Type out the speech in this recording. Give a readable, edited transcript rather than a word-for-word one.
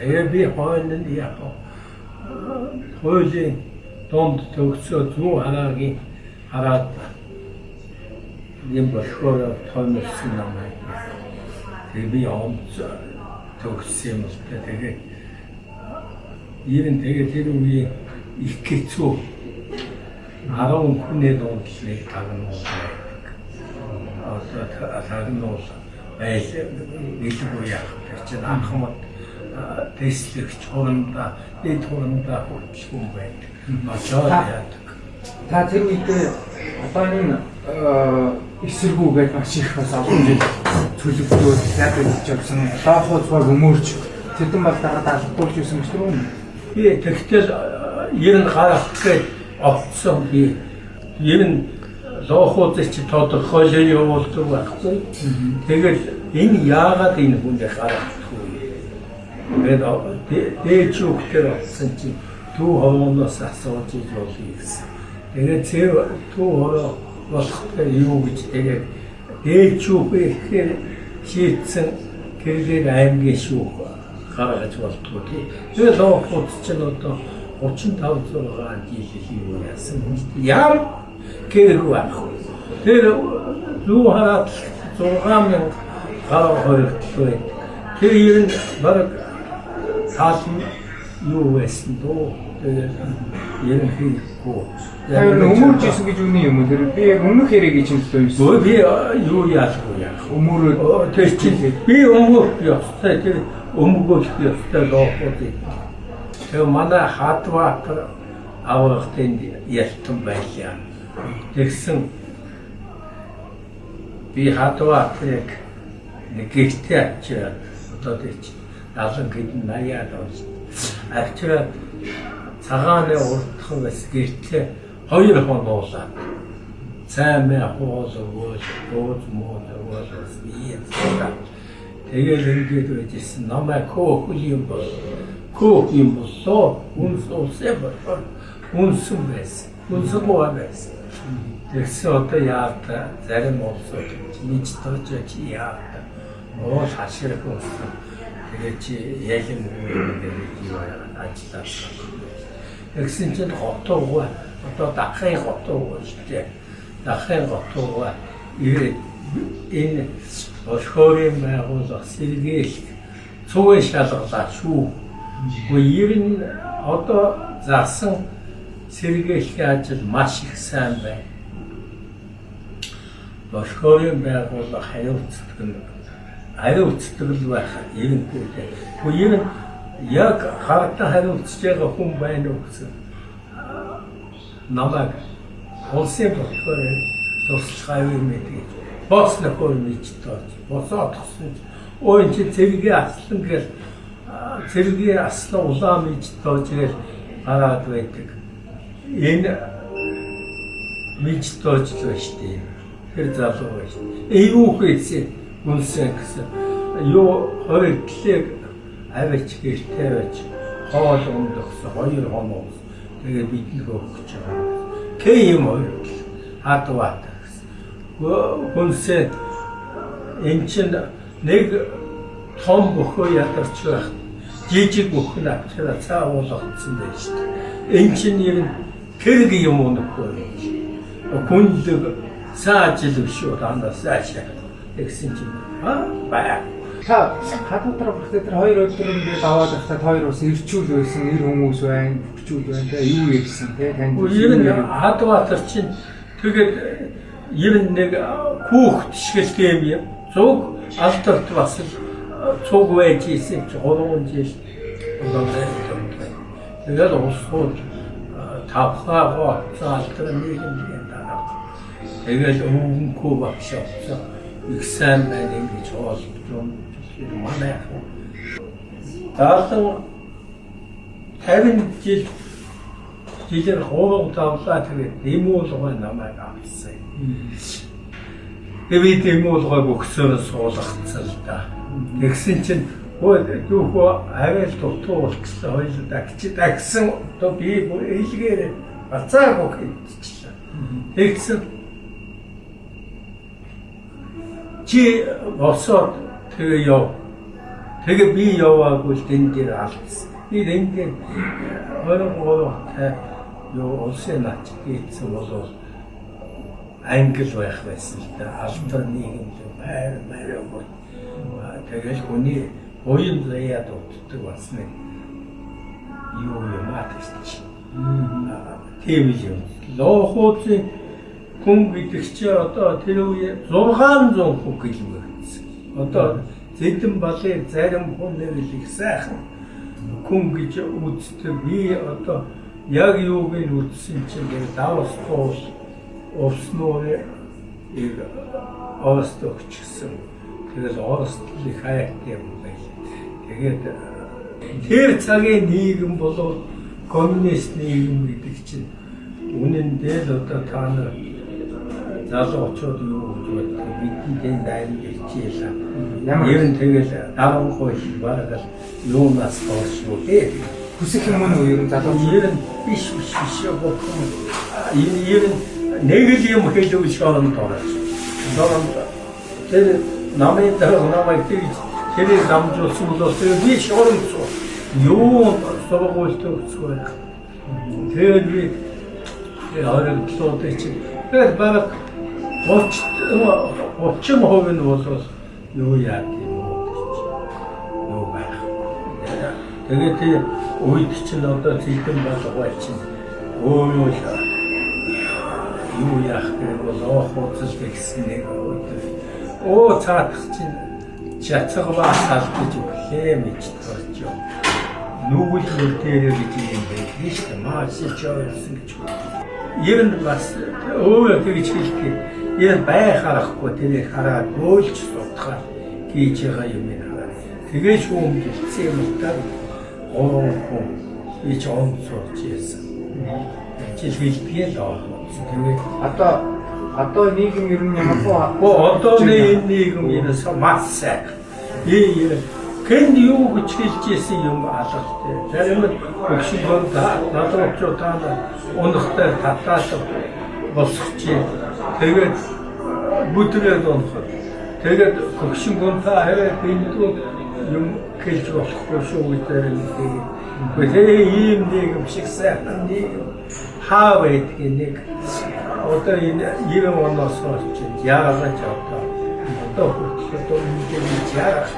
Тэгээ би хойно яг хуулийн донд төгсөө зүү хараагийн хараад юм болохоор томсон намайг. Тэгээ би онц төгссөн юм л тэгээ тэр үеийн их хэцүү 10 хүний донд л нэг тагнуул байдаг. Одоо тагнуул байлгүй яах вэ? Чинь анхмад тэслэгч хурандаа дэд хурандаа хүрчихсэн байдаг. Очоод яадаг. Та тэр үедээ одоо энэ эсэргүүгээд маш их бас олон жил төлөвлөд яадаг явсан. Даахуй цог өмөрч тэдэн бол даалгуулж юусан гэж түрүү. Би тэгтэл 90 гарах гээд оцсон би 90 лоохуудыг чи тодорхойлж явуулдаг байхгүй. Тэгэл энэ яагаад энэ хүндээ гарахгүй вэ? Тэгээд дээчүүхтэй болсон чи түү хороноос асууж иж болъё гэсэн. Тэгээд зөв түү хороо болохгүй юу гэж тэгээд дээчүүхээ ихээр шийдсэн тэгээд аймгийн шүүх гаргаж болтгоо. Тэгээд лоохууд чинь одоо 35 6 жил юу яасан яар кэргүй ахгүй. Тэр зүү хараад 6000 гараа хоригдлоо. Тэр юм баг таасан юу байсан дөө. Тэгээд ерөнхийдөө өмөрж исэн гэж үний юм уу? Тэр би яг өмнөх хэрэг чинь л байсан. Би юу яахгүй яах. Өмөрөө тэр чинь би өмгөх ёстой тэр өмгөх ёстой лоохуудыг. Тэгээ манай Хатбаатар аврагтын ялтан байлаа. Тэгсэн би Хатбаатарыг нэг гэртээ авчираад одоо тийч 70 хэдэн 80-аад он авчираад цагааны урдхан бас гэртээ 2 хонуулаад цаймаа хоолоо ууз мууз ийм тэгээд ингээд үжсэн намайг хөөх юм боллоо үнсэн байсан. Үнсэн байсан. Тэгсэн одоо яата зарим олсоо нийт тооч яата. Оо хаширх болсон. Тэгээ чи яг юм юу ажиллаа. Тэгсэн чинь хотоо одоо дахин хотоо шүү дээ. Дахин хотоо энэ Босхорын байгууллага сэргээх цугийн шалгалаа шүү. Гэхдээ одоо заасан сэргээлийн ажил маш их сайн байна. Босхорын байгууллага хариуцдаг л байх юм гэдэг. Гэхдээ яг харагдан хариуцж байгаа хүн байна уу гэсэн намайг улсын босхорын туслахай юм гэдэг. Бос нөхөр мэдж тооч. Босоод тусна. Ой чи цэргийн аслан гэл цэргийн аслан улаан мэдж тооч гэл гараад байдаг. Энэ мэдж тооч л байж тээ. Тэр залуу байж. Юу хийсэн үнсэн гэсэн. Юу хоёртлыг авч гэртээ байж хоол ундагсан 2 хоног. Тэгээ бидний өгч байгаа. Кэ юм хоёртл хатват. Хүнсээ энэ чинь нэг том бөхөө ядарч байх. Жижиг бөхөн авчраа цаа уулгацсан байж шүү дээ. Энэ чинь ер нь хэрэг юм уу нөхөө. Хүндэг саажил шүү дандаас аашаа. Тэгсэн чинь баа. Та хатуутар бүртээ тэр 2 өдрөнд даваад байхдаа хоёр ус ирчүүл байсан, ир хүмүүс байна, бүчүүл байна. Тэгээ юу ярьсан те танд. Ер нь хатуутар чинь тэгээд ер нь нэг хүүхд шгэлтэй юм. Цуг алдарт бас цуг байж исэн чи 3 жил болоо байсан. Тэгээд усууд тавхаагаа заалтар нийгэмийн дараа. Тэгээд өвгөнкөө багш авсан. Их сайн байна ингэж хоол юм манай даасан 50 жилээр хоолой тавлаа тэгээд нэмүүлгой намайг авсан. Тэгээд нэмүүлгой бөхсөөр суулгацсан л да. Тэгсэн чинь хөөе аваал дутуу болчихсон хоёул дагсан одоо би хэлгээр бацаагүй хийчихлээ. Тэгсэн чи босоод тэгээ яв. Тэгээ би яваагүй л тэн дээр алдсан. Би энэ дээр 23-тай юу улсын нач хийсэн болов англ байх байсан л да. Алдар нийгэмд байр бол тэгэл хүний уян заяад утдаг басна. Юу юм атчих. Тийм юм. Лохоцын хүн гэдэг чи одоо тэр үе 600 хүн гэлмээ. Одоо зэдэн балыг зарим хүн нэг их сайхан хүн гэж үздэг. Би одоо яг юуг нь үзсэн чинь давс тоос овсноо Оростогчсэн. Тэгэл Оростлыг хайх юм байл. Тэгээд тэр цагийн нийгэм болов коммунист нийгэм гэдэг чинь үнэндээ л одоо та нар залуучууд юу гэж боддог бидний дайны хичээлээ. Ямар нь тэгэл 70% бараг юунаас болшгүй дээ. Хүсэх юм уу ер нь залуучууд? Ер нь биш бодох юм. Ер нь нэг л юм хэлэв шоронд орож. Шоронд тэр намайг тэгж тэрийг дамжуулсан бол би шоронд юу сургуульд өгсөн. Тэгээд би оролдлоо чи тэгээд бараг 30% нь бол юу яа гэв юу байх. Тэгээд үед чинь одоо зэдэн болгоо чинь юу яах гэвэл бол хууцл гэсэн нэг оо цаадах чинь чацгаваа салдаж өглөө мэдчихэж байна. Нүгэл нүртээр гэж юм байдаг шүү дээ. Маш их явуулсан гэж. Ер нь бас өөрөө тэгж хэлдэг. Ер нь бай харахгүй тэрийг хараад өөлж суудахаар хийж байгаа юм байна. Тэгээ шүүм гэлцээ юм даа. Хүн ич онцорч яасан. Жил хэлбээ л тэгээд одоо нийгэм ер нь ямар одоо нийгэм ерөөс маш сайн. Хэн юу гэж хэлж ийсэн юм алгалтай. Зарим нь өгшгөө надад таана унахтай татаалал босч. Тэгээд бүдрээд унах. Тэгээд өгшгөө та хараа бинтүү юм хэлж болохгүй шүү гэдэг юм. Тэгээд ийм нийгэм шиг сайхан нийгэм хаа байдгийг нэг одоо энэ 90 оноос хойш яагаад одоо хүртэл одоо ингэ яах